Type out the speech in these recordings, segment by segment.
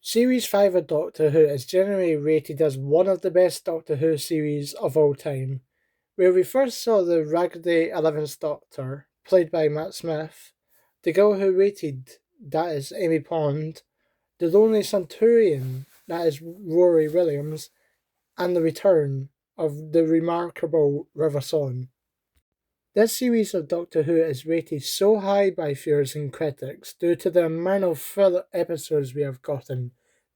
Series 5 of Doctor Who is generally rated as one of the best Doctor Who series of all time, where we first saw the raggedy 11th Doctor, played by Matt Smith, the girl who waited, that is Amy Pond, the lonely Centurion, that is Rory Williams, and the return of the remarkable River Song. This series of Doctor Who is rated so high by viewers and critics due to the amount of filler episodes we have gotten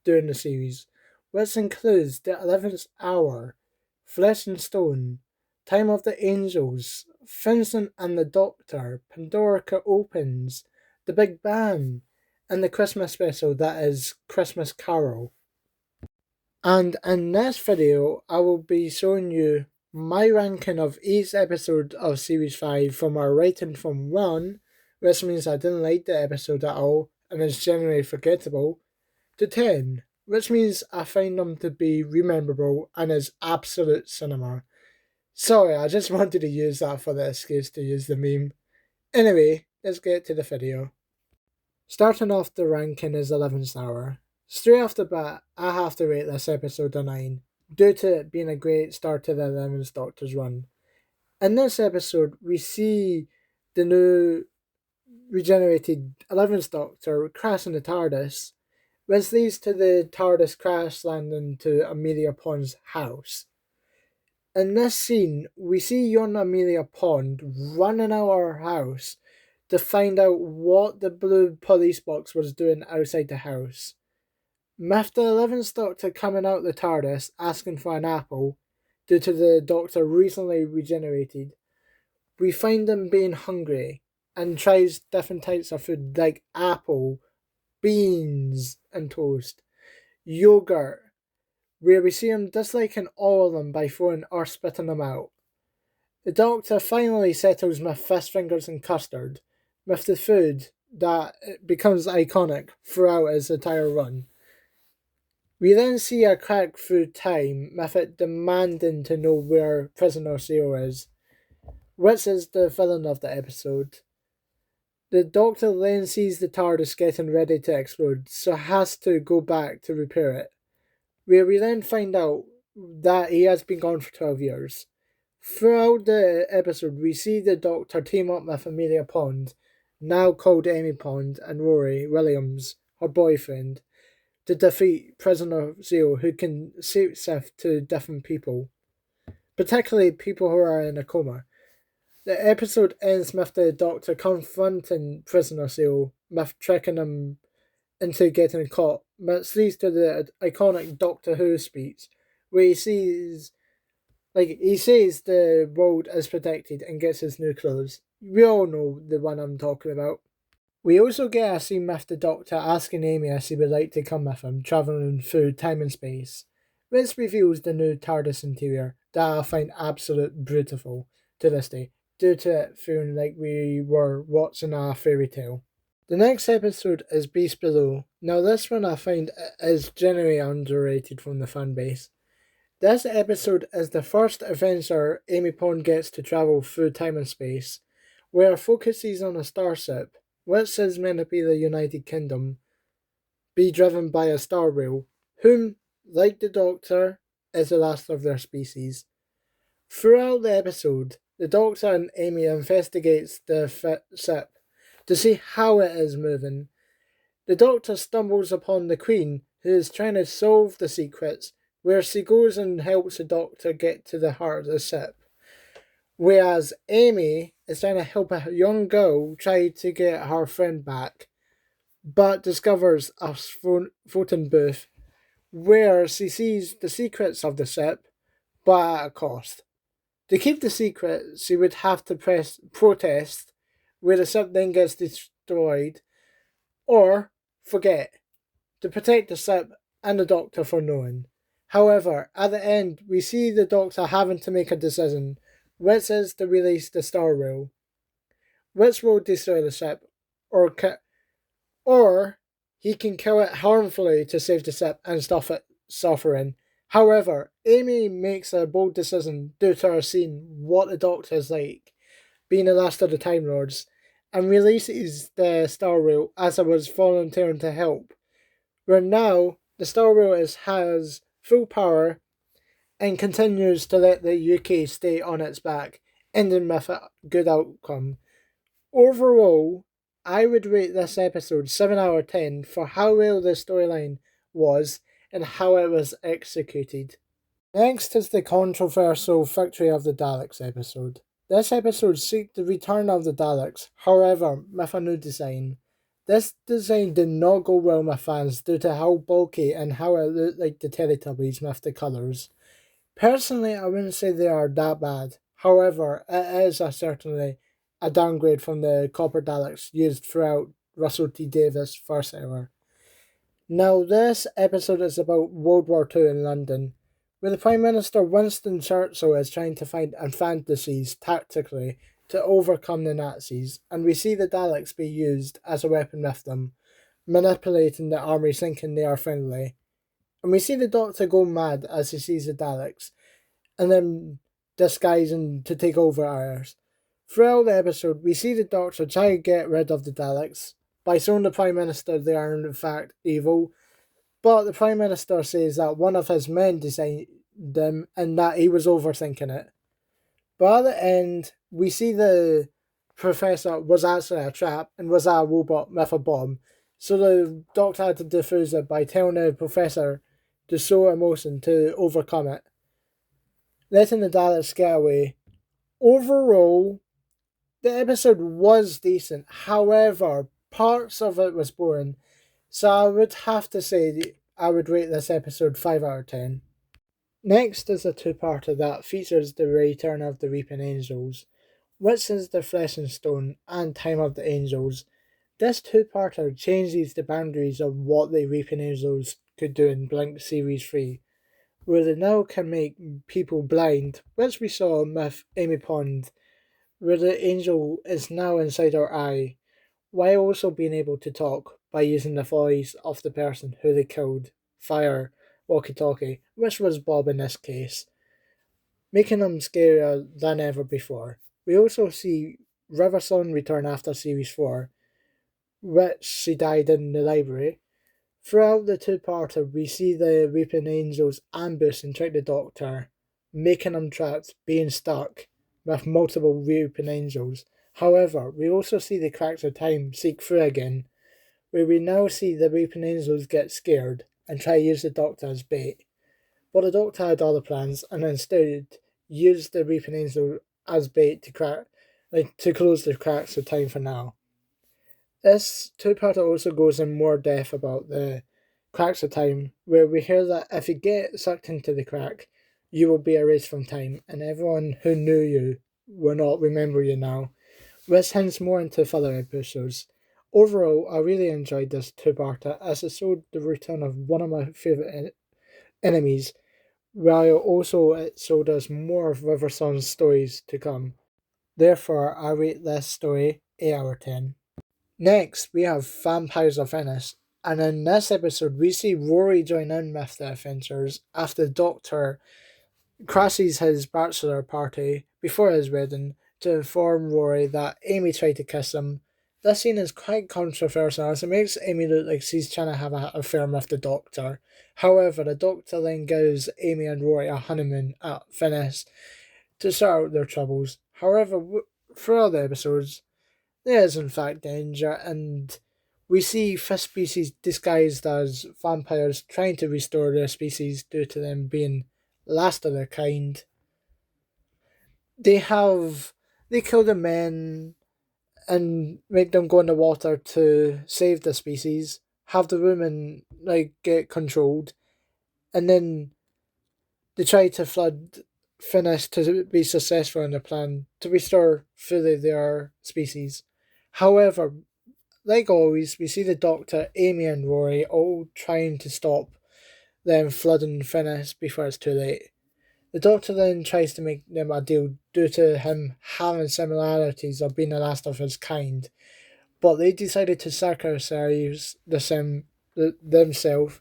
during the series, which includes the 11th Hour, Flesh and Stone, Time of the Angels, Vincent and the Doctor, Pandorica Opens, The Big Bang, and the Christmas special that is Christmas Carol. And in this video, I will be showing you my ranking of each episode of Series 5 from our rating from 1, which means I didn't like the episode at all and is generally forgettable, to 10, which means I find them to be rememberable and is absolute cinema. Sorry, I just wanted to use that for the excuse to use the meme. Anyway, let's get to the video. Starting off the ranking is 11th Hour. Straight off the bat, I have to rate this episode a 9, due to it being a great start to the 11th Doctor's run. In this episode, we see the new regenerated 11th Doctor crashing the TARDIS, which leads to the TARDIS crash landing to Amelia Pond's house. In this scene, we see young Amelia Pond running out of her house to find out what the blue police box was doing outside the house. With the 11th Doctor coming out the TARDIS asking for an apple, due to the Doctor recently regenerated, we find him being hungry and tries different types of food like apple, beans and toast, yogurt, where we see him disliking all of them by throwing or spitting them out. The Doctor finally settles with fish fingers and custard, with the food that becomes iconic throughout his entire run. We then see a crack through time, with it demanding to know where Prisoner Zero is, which is the villain of the episode. The Doctor then sees the TARDIS getting ready to explode, so has to go back to repair it, where we then find out that he has been gone for 12 years. Throughout the episode, we see the Doctor team up with Amelia Pond, now called Amy Pond, and Rory Williams, her boyfriend, to defeat Prisoner Zero, who can shift to different people, particularly people who are in a coma. The episode ends with the Doctor confronting Prisoner Zero, with tricking him into getting caught, which leads to the iconic Doctor Who speech, where he says the world is protected and gets his new clothes. We all know the one I'm talking about. We also get a scene with the Doctor asking Amy if she would like to come with him, travelling through time and space, which reveals the new TARDIS interior that I find absolutely beautiful to this day, due to it feeling like we were watching a fairy tale. The next episode is Beast Below. Now this one I find is generally underrated from the fan base. This episode is the first adventure Amy Pond gets to travel through time and space, where it focuses on a starship, which is meant to be the United Kingdom, be driven by a star whale, whom, like the Doctor, is the last of their species. Throughout the episode, the Doctor and Amy investigates the ship to see how it is moving. The Doctor stumbles upon the Queen, who is trying to solve the secrets, where she goes and helps the Doctor get to the heart of the ship, whereas Amy is trying to help a young girl try to get her friend back, but discovers a voting booth where she sees the secrets of the ship, but at a cost. To keep the secret, she would have to protest, where the ship then gets destroyed, or forget, to protect the ship and the Doctor for knowing. However, at the end, we see the Doctor having to make a decision, which is to release the star whale, which will destroy the ship, or he can kill it harmfully to save the ship and stop it suffering. However, Amy makes a bold decision due to her seeing what the Doctor is like, being the last of the Time Lords, and releases the star whale as I was volunteering to help, where now the Star Wheel has full power and continues to let the UK stay on its back, ending with a good outcome. Overall, I would rate this episode 7 out of 10 for how well the storyline was and how it was executed. Next is the controversial Victory of the Daleks episode. This episode seeks the return of the Daleks, however, with a new design. This design did not go well with fans due to how bulky and how it looked like the Teletubbies with the colours. Personally, I wouldn't say they are that bad. However, it is certainly a downgrade from the copper Daleks used throughout Russell T Davies' first era. Now, this episode is about World War II in London, where the Prime Minister Winston Churchill is trying to find infantry's tactically to overcome the Nazis, and we see the Daleks be used as a weapon with them, manipulating the army thinking they are friendly. And we see the Doctor go mad as he sees the Daleks, and then disguising to take over ours. Throughout the episode, we see the Doctor try to get rid of the Daleks by showing the Prime Minister they are in fact evil, but the Prime Minister says that one of his men designed them and that he was overthinking it. But at the end, we see the Professor was actually a trap and was a robot with a bomb, so the Doctor had to defuse it by telling the Professor to show emotion to overcome it, letting the Daleks get away. Overall, the episode was decent, however, parts of it was boring, so I would have to say I would rate this episode 5 out of 10. Next is a two-parter that features the return of the Reaping Angels, which is the Fleshing Stone and Time of the Angels. This two-parter changes the boundaries of what the Reaping Angels could do in Blink Series 3, where they now can make people blind, which we saw with Amy Pond, where the angel is now inside our eye, while also being able to talk by using the voice of the person who they killed via walkie-talkie, which was Bob in this case, making them scarier than ever before. We also see Riversong return after Series 4, which she died in the library. Throughout the two-parter, we see the Reaping Angels ambush and trick the Doctor, making him trapped, being stuck, with multiple Reaping Angels. However, we also see the Cracks of Time seek through again, where we now see the Reaping Angels get scared and try to use the Doctor as bait. But the Doctor had other plans and instead used the Reaping Angel as bait to close the Cracks of Time for now. This two-parter also goes in more depth about the Cracks of Time, where we hear that if you get sucked into the crack, you will be erased from time, and everyone who knew you will not remember you now, which hints more into further episodes. Overall, I really enjoyed this two-parter as it showed the return of one of my favourite enemies, while also it showed us more of Riversong's stories to come. Therefore, I rate this story 8 out of 10. Next, we have Vampires of Venice, and in this episode, we see Rory join in with the adventures after the Doctor crashes his bachelor party before his wedding to inform Rory that Amy tried to kiss him. This scene is quite controversial as it makes Amy look like she's trying to have an affair with the Doctor. However, the Doctor then gives Amy and Rory a honeymoon at Venice to sort out their troubles. However, throughout the episodes, there is in fact danger, and we see fish species disguised as vampires trying to restore their species due to them being last of their kind. They kill the men and make them go in the water to save the species, have the women get controlled, and then they try to flood Finnish to be successful in their plan to restore fully their species. However, like always, we see the Doctor, Amy and Rory all trying to stop them flooding Finnish before it's too late. The Doctor then tries to make them a deal due to him having similarities of being the last of his kind, but they decided to sacrifice themselves,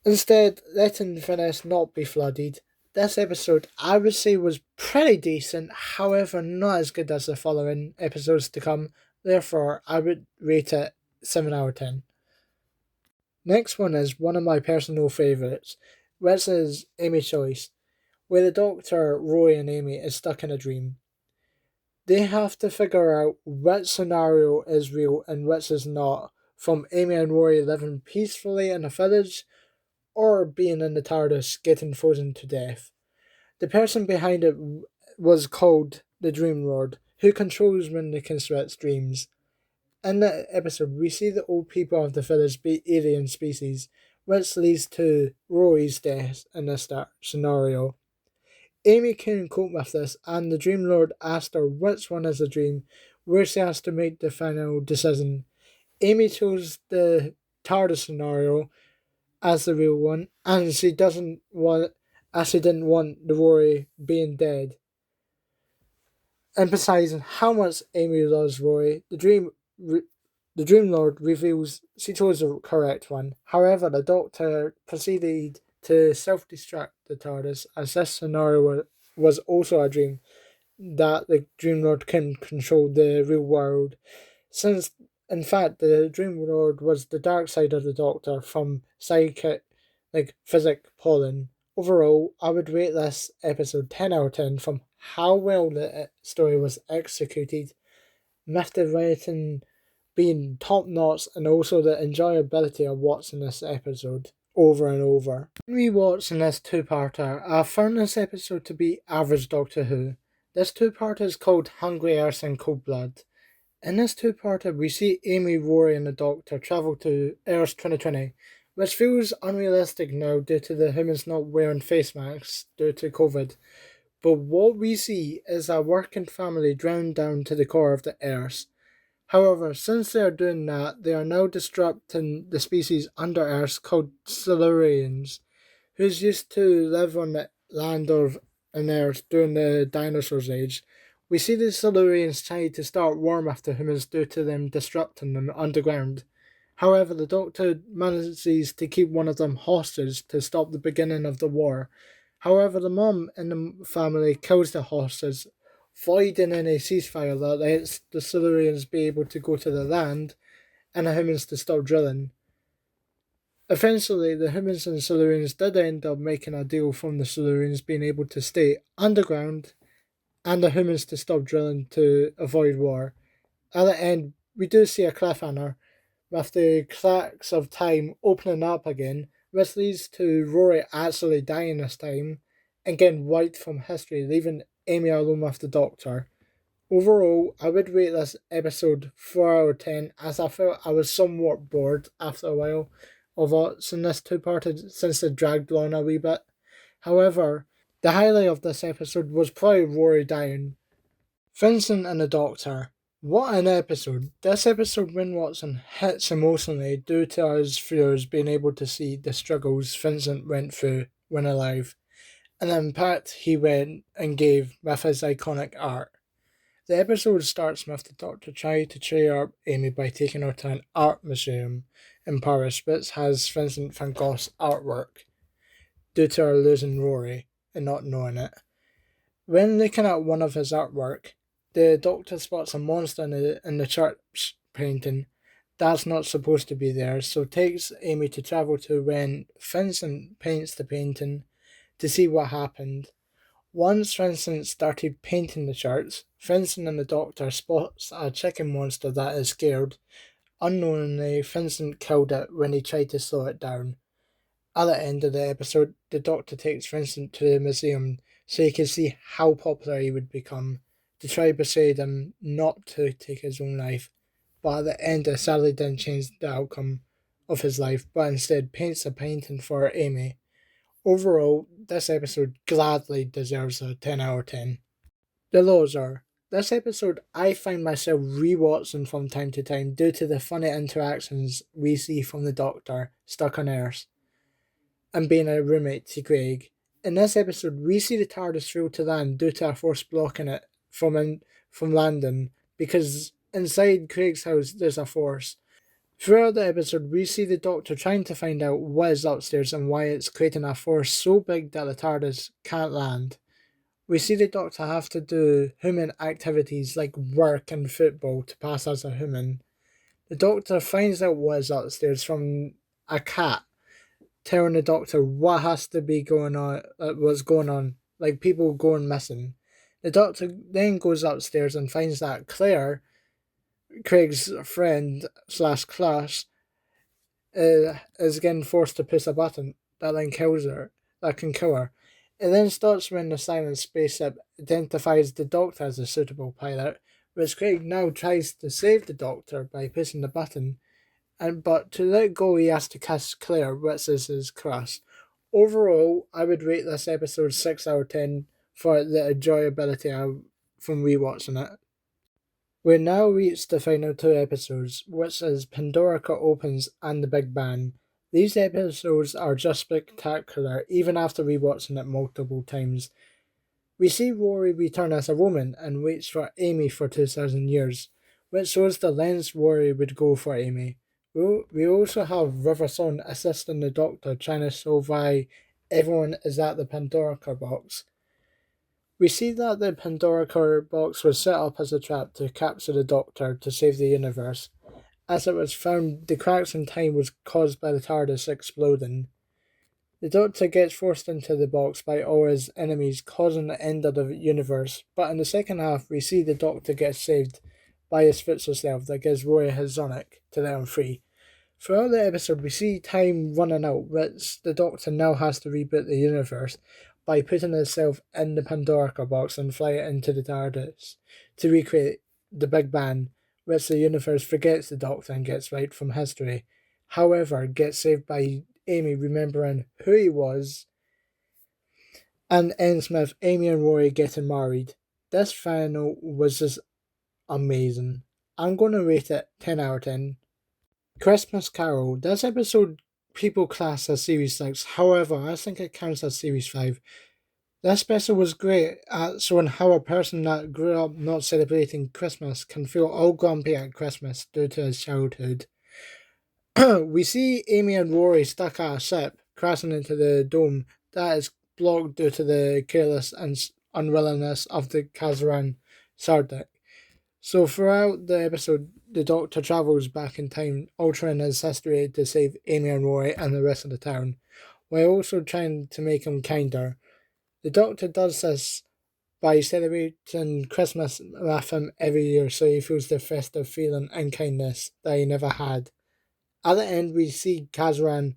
instead letting Finnish not be flooded. This episode, I would say, was pretty decent, however not as good as the following episodes to come. Therefore, I would rate it 7 out of 10. Next one is one of my personal favourites, which is Amy Choice, where the Doctor, Roy and Amy is stuck in a dream. They have to figure out which scenario is real and which is not, from Amy and Rory living peacefully in a village or being in the TARDIS getting frozen to death. The person behind it was called the Dream Lord, who controls when they construct dreams. In that episode, we see the old people of the village be alien species, which leads to Rory's death in this scenario. Amy can cope with this, and the Dream Lord asked her which one is a dream, where she has to make the final decision. Amy chose the TARDIS scenario as the real one, and she didn't want the Rory being dead. Emphasizing how much Amy loves Rory, the Dream Lord reveals she chose the correct one. However, the Doctor proceeded to self-destruct the TARDIS, as this scenario was also a dream, that the Dream Lord can control the real world. Since, in fact, the Dream Lord was the dark side of the Doctor from physic pollen. Overall, I would rate this episode 10 out of 10 from how well the story was executed, with the writing being top notch, and also the enjoyability of watching this episode over and over. When rewatching this two-parter, I found this episode to be average Doctor Who. This two-parter is called Hungry Earth and Cold Blood. In this two-parter, we see Amy, Rory and the Doctor travel to Earth 2020, which feels unrealistic now due to the humans not wearing face masks due to COVID. But what we see is a working family drowned down to the core of the Earth. However, since they are doing that, they are now disrupting the species under Earth called Silurians, who used to live on the land of an Earth during the dinosaurs age. We see the Silurians try to start war with the humans due to them disrupting them underground. However, the Doctor manages to keep one of them hostage to stop the beginning of the war. However, the mom in the family kills the hostage, voiding any ceasefire that lets the Silurians be able to go to the land and the humans to stop drilling. Eventually, the humans and Silurians did end up making a deal from the Silurians being able to stay underground and the humans to stop drilling to avoid war. At the end, we do see a cliffhanger with the cracks of time opening up again, which leads to Rory actually dying this time and getting wiped from history, leaving Amy alone with the Doctor. Overall, I would rate this episode 4 out of 10, as I felt I was somewhat bored after a while of watching this two-parted since it dragged on a wee bit. However, the highlight of this episode was probably Rory dying. Vincent and the Doctor. What an episode. This episode, when watching, hits emotionally due to us viewers being able to see the struggles Vincent went through when alive, and the impact he went and gave with his iconic art. The episode starts with the Doctor trying to cheer up Amy by taking her to an art museum in Paris, which has Vincent van Gogh's artwork, due to her losing Rory and not knowing it. When looking at one of his artwork, the Doctor spots a monster in the church painting that's not supposed to be there, so takes Amy to travel to when Vincent paints the painting to see what happened. Once Vincent started painting the church, Vincent and the Doctor spots a chicken monster that is scared. Unknowingly, Vincent killed it when he tried to slow it down. At the end of the episode, the Doctor takes Vincent to the museum so he can see how popular he would become, to try to persuade him not to take his own life, but at the end it sadly didn't change the outcome of his life, but instead paints a painting for Amy. Overall, this episode gladly deserves a 10 out of 10. The loser. This episode I find myself rewatching from time to time due to the funny interactions we see from the Doctor stuck on Earth and being a roommate to Craig. In this episode, we see the TARDIS fail to land due to a force blocking it from landing, because inside Craig's house there's a force. Throughout the episode, we see the Doctor trying to find out what is upstairs and why it's creating a force so big that the TARDIS can't land. We see the Doctor have to do human activities like work and football to pass as a human. The Doctor finds out what is upstairs from a cat telling the Doctor what has to be going on, what's going on, like people going missing. The Doctor then goes upstairs and finds that Claire, Craig's friend slash class, is getting forced to push a button that then kills her, that can kill her. It then starts when the silent spaceship identifies the Doctor as a suitable pilot, which Craig now tries to save the Doctor by pushing the button, but to let go he has to kiss Claire, which is his crush. Overall, I would rate this episode 6 out of 10 for the enjoyability from rewatching it. We now reach the final two episodes, which is Pandorica Opens and The Big Bang. These episodes are just spectacular, even after rewatching it multiple times. We see Rory return as a woman and waits for Amy for 2,000 years, which shows the lengths Rory would go for Amy. We also have River Song assisting the Doctor trying to solve why everyone is at the Pandorica box. We see that the Pandorica box was set up as a trap to capture the Doctor to save the universe. As it was found, the cracks in time was caused by the TARDIS exploding. The Doctor gets forced into the box by all his enemies, causing the end of the universe, but in the second half we see the Doctor get saved by his future self that gives Rory his Sonic to let him free. Throughout the episode we see time running out, which the Doctor now has to reboot the universe by putting himself in the Pandorica box and fly it into the TARDIS to recreate the Big Bang, which the universe forgets the Doctor and gets right from history. However, gets saved by Amy remembering who he was, and ends with Amy and Rory getting married. This final was just amazing. I'm going to rate it 10 out of 10. Christmas Carol. This episode people class as Series 6, however, I think it counts as Series 5. This special was great at showing how a person that grew up not celebrating Christmas can feel all grumpy at Christmas due to his childhood. We see Amy and Rory stuck at a ship, crashing into the dome that is blocked due to the careless and unwillingness of the Kazaran Sardak. So throughout the episode, the Doctor travels back in time, altering his history to save Amy and Rory and the rest of the town, while also trying to make him kinder. The Doctor does this by celebrating Christmas with him every year so he feels the festive feeling and kindness that he never had. At the end, we see Kazaran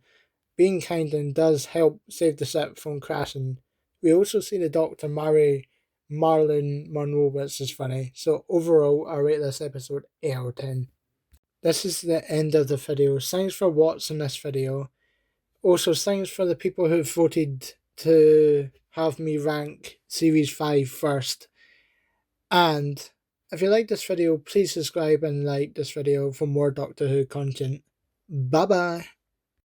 being kind and does help save the ship from crashing. We also see the Doctor marry Marilyn Monroe, which is funny. So overall, I rate this episode 8 out of 10. This is the end of the video. Thanks for watching this video. Also, thanks for the people who voted to have me rank Series 5 first. And if you like this video, please subscribe and like this video for more Doctor Who content. Bye bye.